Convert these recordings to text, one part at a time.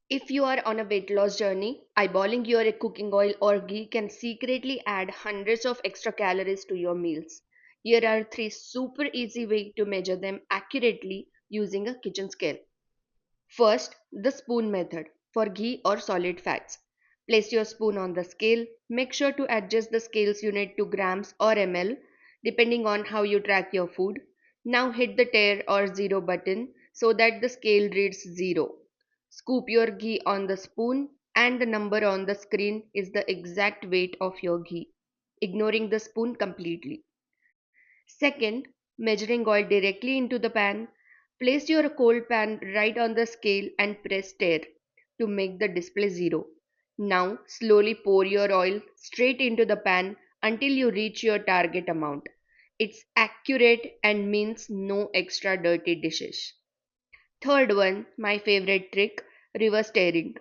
If you are on a weight loss journey, eyeballing your cooking oil or ghee can secretly add hundreds of extra calories to your meals. Here are three super easy ways to measure them accurately using a kitchen scale. First, the spoon method for ghee or solid fats. Place your spoon on the scale. Make sure to adjust the scale's unit to grams or ml depending on how you track your food. Now hit the tare or zero button so that the scale reads 0. Scoop your ghee on the spoon and the number on the screen is the exact weight of your ghee, ignoring the spoon completely. Second, measuring oil directly into the pan. Place your cold pan right on the scale and press stir to make the display 0. Now, slowly pour your oil straight into the pan until you reach your target amount. It's accurate and means no extra dirty dishes. Third one, my favorite trick, reverse stirring.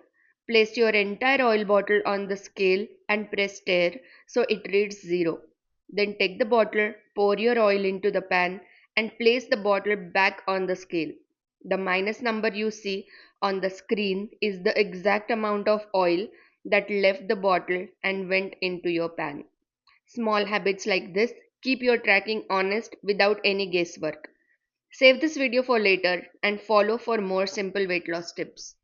Place your entire oil bottle on the scale and press stir so it reads 0. Then take the bottle, pour your oil into the pan and place the bottle back on the scale. The minus number you see on the screen is the exact amount of oil that left the bottle and went into your pan. Small habits like this keep your tracking honest without any guesswork. Save this video for later and follow for more simple weight loss tips.